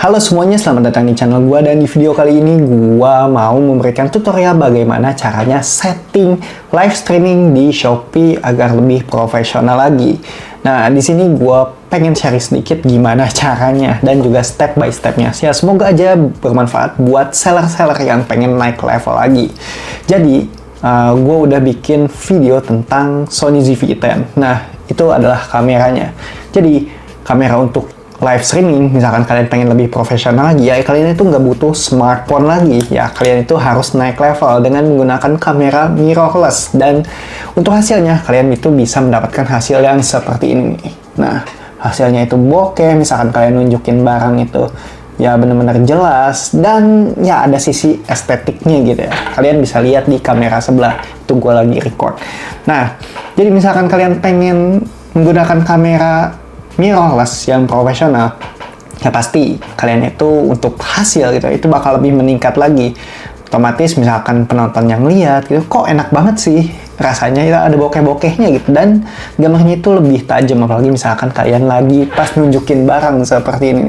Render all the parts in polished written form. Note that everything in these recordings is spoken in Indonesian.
Halo semuanya, selamat datang di channel gua, dan di video kali ini gua mau memberikan tutorial bagaimana caranya setting live streaming di Shopee agar lebih profesional lagi. Nah, di sini gua pengen share sedikit gimana caranya dan juga step by stepnya. Ya, semoga aja bermanfaat buat seller-seller yang pengen naik level lagi. Jadi, gue udah bikin video tentang Sony ZV-E10. Nah, itu adalah kameranya. Jadi, kamera untuk live streaming, misalkan kalian pengen lebih profesional lagi, ya kalian itu nggak butuh smartphone lagi. Ya, kalian itu harus naik level dengan menggunakan kamera mirrorless. Dan untuk hasilnya, kalian itu bisa mendapatkan hasil yang seperti ini. Nah, hasilnya itu bokeh, misalkan kalian nunjukin barang itu ya benar-benar jelas, dan ya ada sisi estetiknya gitu ya. Kalian bisa lihat di kamera sebelah, itu gue lagi record. Nah, jadi misalkan kalian pengen menggunakan kamera mirrorless yang profesional, ya pasti kalian itu untuk hasil gitu, itu bakal lebih meningkat lagi. Otomatis misalkan penonton yang lihat gitu, kok enak banget sih rasanya, itu ada bokeh-bokehnya gitu, dan gambarnya itu lebih tajam, apalagi misalkan kalian lagi pas nunjukin barang seperti ini.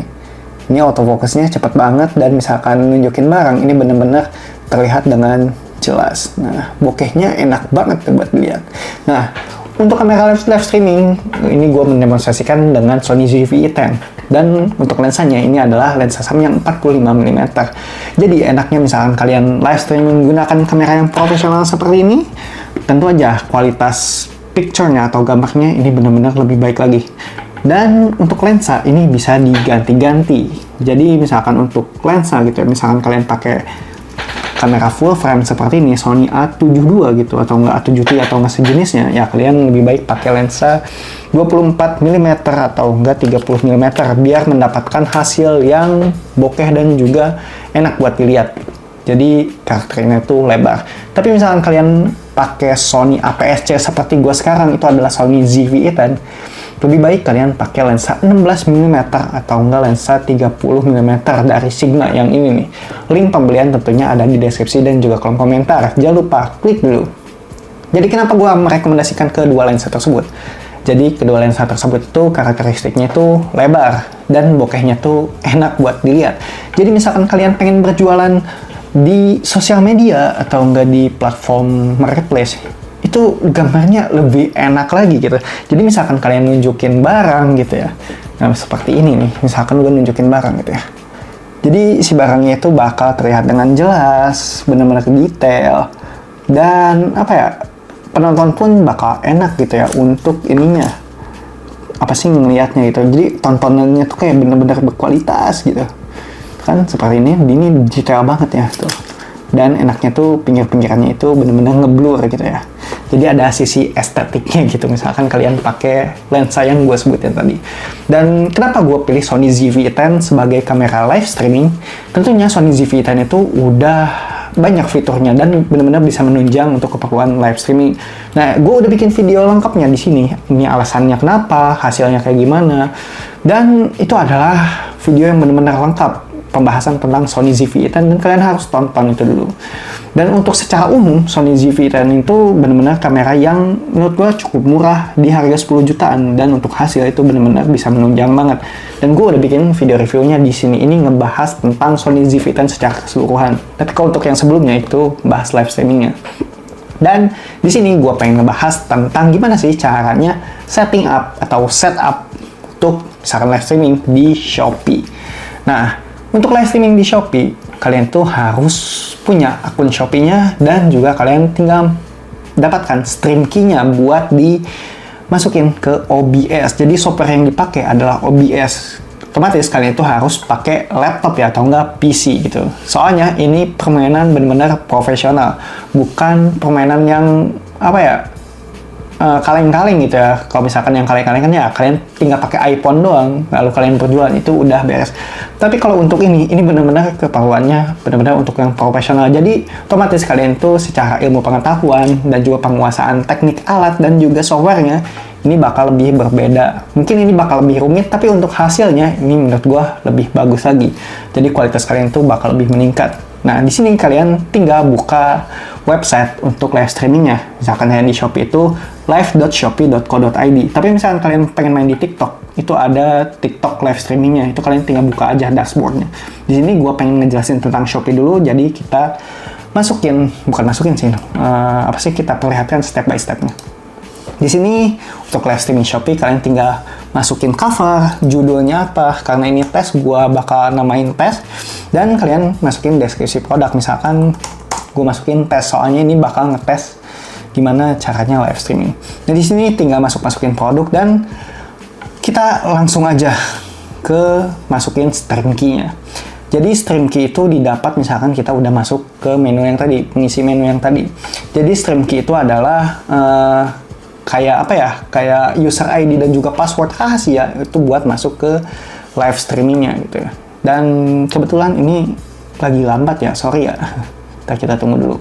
Ini autofocusnya cepet banget, dan misalkan nunjukin barang, ini bener-bener terlihat dengan jelas. Nah, bokehnya enak banget buat dilihat. Nah, untuk kamera live streaming, ini gue mendemonstrasikan dengan Sony ZV-E10. Dan untuk lensanya, ini adalah lensa Samyang 45mm. Jadi enaknya misalkan kalian live streaming menggunakan kamera yang profesional seperti ini, tentu aja kualitas picture-nya atau gambarnya ini benar-benar lebih baik lagi. Dan untuk lensa ini bisa diganti-ganti. Jadi misalkan untuk lensa gitu ya, misalkan kalian pakai kamera full frame seperti ini, Sony A72 gitu, atau enggak A7 atau enggak sejenisnya, ya kalian lebih baik pakai lensa 24mm atau enggak 30mm biar mendapatkan hasil yang bokeh dan juga enak buat dilihat. Jadi karakternya itu lebar. Tapi misalkan kalian pakai Sony APS-C seperti gue sekarang, itu adalah Sony ZV-E10, lebih baik kalian pakai lensa 16mm atau enggak lensa 30mm dari Sigma yang ini nih. Link pembelian tentunya ada di deskripsi dan juga kolom komentar. Jangan lupa klik dulu. Jadi kenapa gue merekomendasikan kedua lensa tersebut? Jadi kedua lensa tersebut itu karakteristiknya itu lebar dan bokehnya tuh enak buat dilihat. Jadi misalkan kalian pengen berjualan di sosial media atau enggak di platform marketplace, itu gambarnya lebih enak lagi gitu. Jadi misalkan kalian nunjukin barang gitu ya, nah seperti ini nih, misalkan gue nunjukin barang gitu ya, jadi si barangnya itu bakal terlihat dengan jelas, benar-benar detail, dan apa ya, penonton pun bakal enak gitu ya untuk ininya, apa sih, ngelihatnya gitu. Jadi tontonannya tuh kayak benar-benar berkualitas gitu kan, seperti ini detail banget ya tuh. Dan enaknya tuh pinggir-pinggirannya itu bener-bener ngeblur gitu ya. Jadi ada sisi estetiknya gitu, misalkan kalian pakai lensa yang gue sebutin tadi. Dan kenapa gue pilih Sony ZV-E10 sebagai kamera live streaming? Tentunya Sony ZV-E10 itu udah banyak fiturnya dan benar-benar bisa menunjang untuk keperluan live streaming. Nah, gue udah bikin video lengkapnya di sini. Ini alasannya kenapa, hasilnya kayak gimana. Dan itu adalah video yang benar-benar lengkap, pembahasan tentang Sony ZV-E10, dan kalian harus tonton itu dulu. Dan untuk secara umum, Sony ZV-E10 itu benar-benar kamera yang menurut gue cukup murah di harga 10 jutaan, dan untuk hasil itu benar-benar bisa menunjang banget. Dan gue udah bikin video reviewnya di sini, ini ngebahas tentang Sony ZV-E10 secara keseluruhan. Tapi kalau untuk yang sebelumnya itu bahas live streamingnya. Dan di sini gue pengen ngebahas tentang gimana sih caranya setting up atau setup untuk misalkan live streaming di Shopee. Nah, untuk live streaming di Shopee, kalian tuh harus punya akun Shopee-nya, dan juga kalian tinggal dapatkan stream key-nya buat dimasukin ke OBS. Jadi software yang dipakai adalah OBS. Otomatis kalian itu harus pakai laptop ya, atau enggak PC gitu. Soalnya ini permainan benar-benar profesional, bukan permainan yang apa ya, kaleng-kaleng gitu ya. Kalau misalkan yang kaleng-kaleng kan ya kalian tinggal pakai iPhone doang, lalu kalian berjualan, itu udah beres. Tapi kalau untuk ini benar-benar keperluannya benar-benar untuk yang profesional. Jadi otomatis kalian tuh secara ilmu pengetahuan dan juga penguasaan teknik alat dan juga softwarenya ini bakal lebih berbeda. Mungkin ini bakal lebih rumit, tapi untuk hasilnya ini menurut gua lebih bagus lagi. Jadi kualitas kalian tuh bakal lebih meningkat. Nah, di sini kalian tinggal buka website untuk live streamingnya. Misalkan yang di Shopee itu live.shopee.co.id. Tapi misalkan kalian pengen main di TikTok, itu ada TikTok live streamingnya. Itu kalian tinggal buka aja dashboardnya. Di sini gue pengen ngejelasin tentang Shopee dulu, jadi kita kita perlihatkan step by stepnya. Di sini untuk live streaming Shopee kalian tinggal masukin cover, judulnya apa, karena ini tes, gue bakal namain tes, dan kalian masukin deskripsi produk. Misalkan gue masukin tes, soalnya ini bakal ngetes gimana caranya live streaming. Nah di sini tinggal masukin produk, dan kita langsung aja ke masukin stream key-nya. Jadi stream key itu didapat misalkan kita udah masuk ke menu yang tadi, pengisi menu yang tadi. Jadi stream key itu adalah kayak user ID dan juga password rahasia itu buat masuk ke live streamingnya gitu ya. Dan kebetulan ini lagi lambat ya, sorry ya. Kita tunggu dulu.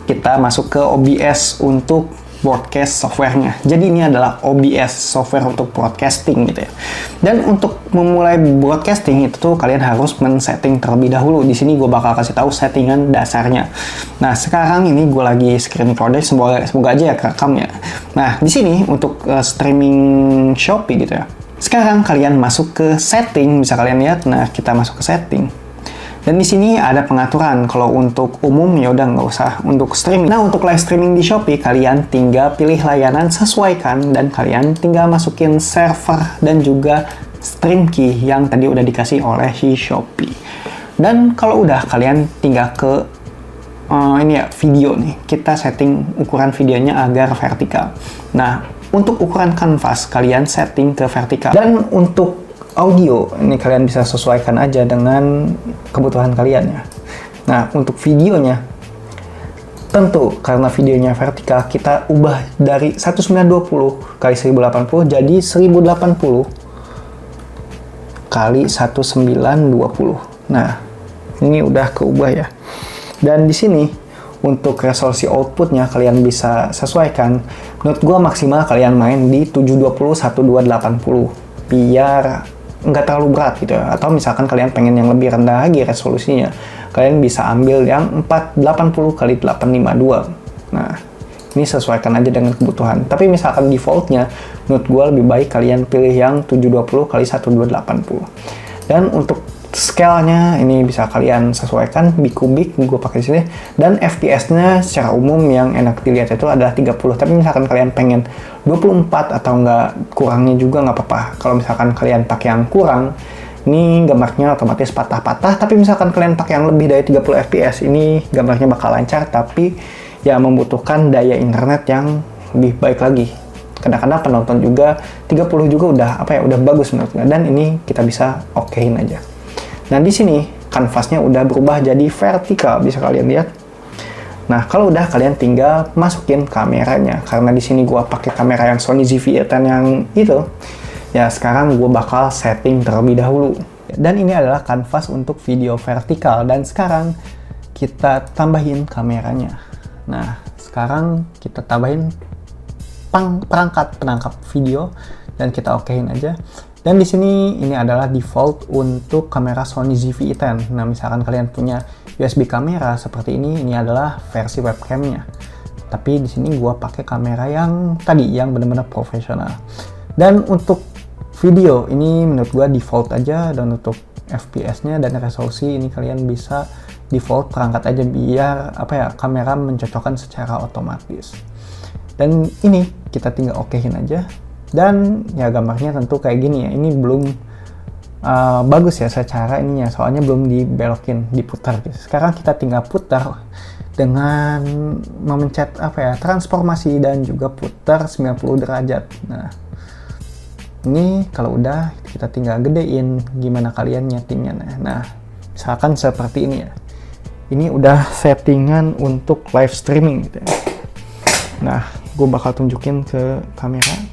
Kita masuk ke OBS untuk broadcast software-nya. Jadi ini adalah OBS, software untuk broadcasting gitu ya. Dan untuk memulai broadcasting itu tuh kalian harus men-setting terlebih dahulu. Di sini gue bakal kasih tahu settingan dasarnya. Nah, sekarang ini gue lagi screen recorder, semoga aja ya kerekam ya. Nah, di sini untuk streaming Shopee gitu ya. Sekarang kalian masuk ke setting, bisa kalian lihat. Nah, kita masuk ke setting. Dan di sini ada pengaturan. Kalau untuk umum ya udah nggak usah untuk streaming. Nah, untuk live streaming di Shopee kalian tinggal pilih layanan, sesuaikan, dan kalian tinggal masukin server dan juga stream key yang tadi udah dikasih oleh si Shopee. Dan kalau udah kalian tinggal ke video nih. Kita setting ukuran videonya agar vertikal. Nah, untuk ukuran kanvas kalian setting ke vertikal. Dan untuk audio, ini kalian bisa sesuaikan aja dengan kebutuhan kalian ya. Nah, untuk videonya, tentu karena videonya vertikal, kita ubah dari 1920 kali 1080 jadi 1080 kali 1920. Nah, ini udah keubah ya. Dan di sini, untuk resolusi outputnya kalian bisa sesuaikan. Menurut gua maksimal kalian main di 720 1280 biar nggak terlalu berat gitu ya. Atau misalkan kalian pengen yang lebih rendah lagi resolusinya, kalian bisa ambil yang 480 kali 852. Nah, ini sesuaikan aja dengan kebutuhan. Tapi misalkan defaultnya, menurut gue lebih baik kalian pilih yang 720 kali 1280. Dan untuk scale-nya ini bisa kalian sesuaikan, bikubik gue pakai di sini. Dan FPS-nya secara umum yang enak dilihat itu adalah 30. Tapi misalkan kalian pengen 24 atau enggak, kurangnya juga nggak apa-apa. Kalau misalkan kalian pakai yang kurang, ini gambarnya otomatis patah-patah. Tapi misalkan kalian pakai yang lebih dari 30 FPS, ini gambarnya bakal lancar, tapi ya membutuhkan daya internet yang lebih baik lagi. Kadang-kadang penonton juga 30 juga udah bagus menurutnya. Dan ini kita bisa okein aja. Nah, di sini kanvasnya udah berubah jadi vertikal, bisa kalian lihat. Nah, kalau udah kalian tinggal masukin kameranya. Karena di sini gua pakai kamera yang Sony ZV-E10 yang itu. Ya, sekarang gua bakal setting terlebih dahulu. Dan ini adalah kanvas untuk video vertikal, dan sekarang kita tambahin kameranya. Nah, sekarang kita tambahin perangkat penangkap video dan kita okein aja. Dan di sini ini adalah default untuk kamera Sony ZV-E10. Nah, misalkan kalian punya USB kamera seperti ini adalah versi webcamnya. Tapi di sini gua pakai kamera yang tadi, yang benar-benar profesional. Dan untuk video ini menurut gua default aja, dan untuk FPS-nya dan resolusi ini kalian bisa default perangkat aja biar kamera mencocokkan secara otomatis. Dan ini kita tinggal okein aja. Dan ya gambarnya tentu kayak gini ya. Ini belum bagus ya secara ininya, soalnya belum dibelokin, diputar gitu. Sekarang kita tinggal putar dengan memencet transformasi dan juga putar 90 derajat. Nah, ini kalau udah kita tinggal gedein, gimana kalian nyetingnya. Nah, misalkan seperti ini ya. Ini udah settingan untuk live streaming gitu ya. Nah, gue bakal tunjukin ke kamera.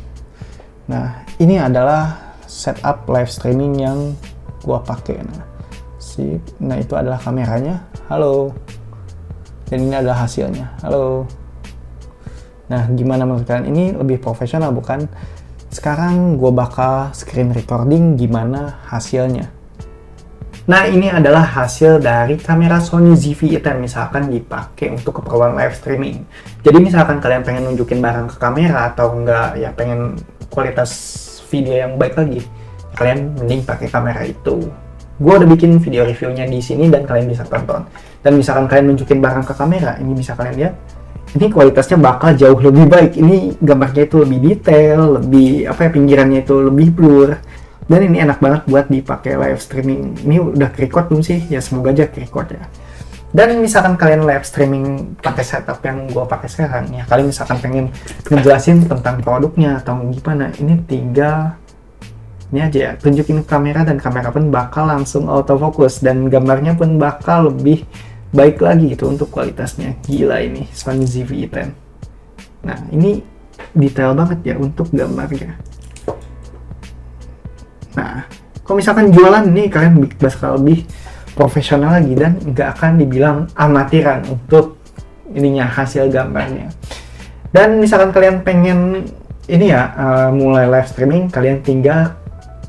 Nah, ini adalah setup live streaming yang gua pakai. Nah, itu adalah kameranya. Halo. Dan ini adalah hasilnya. Halo. Nah, gimana menurut kalian? Ini lebih profesional bukan? Sekarang gua bakal screen recording gimana hasilnya. Nah, ini adalah hasil dari kamera Sony ZV-E10 misalkan dipakai untuk keperluan live streaming. Jadi misalkan kalian pengen nunjukin barang ke kamera atau enggak ya pengen kualitas video yang baik lagi, kalian mending pakai kamera itu. Gue udah bikin video reviewnya di sini dan kalian bisa tonton. Dan misalkan kalian nunjukin barang ke kamera, ini bisa kalian lihat, ini kualitasnya bakal jauh lebih baik. Ini gambarnya itu lebih detail, lebih pinggirannya itu lebih blur. Dan ini enak banget buat dipakai live streaming. Ini udah record belum sih? Ya semoga aja record ya. Dan misalkan kalian live streaming pakai setup yang gue pakai sekarang, ya kalian misalkan pengen ngejelasin tentang produknya atau gimana, ini aja ya, tunjukin kamera dan kamera pun bakal langsung autofocus dan gambarnya pun bakal lebih baik lagi gitu untuk kualitasnya. Gila ini Sony ZV-E10. Nah ini detail banget ya untuk gambarnya. Nah kalau misalkan jualan nih kalian bakal lebih profesional lagi dan nggak akan dibilang amatiran untuk hasil gambarnya. Dan misalkan kalian pengen mulai live streaming, kalian tinggal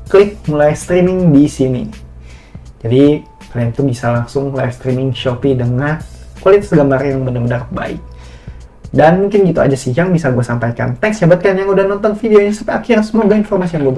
klik mulai streaming di sini. Jadi kalian tuh bisa langsung live streaming Shopee dengan kualitas gambar yang benar-benar baik. Dan mungkin gitu aja sih yang bisa gue sampaikan. Thanks ya buat kalian yang udah nonton videonya sampai akhir. Semoga informasi yang gue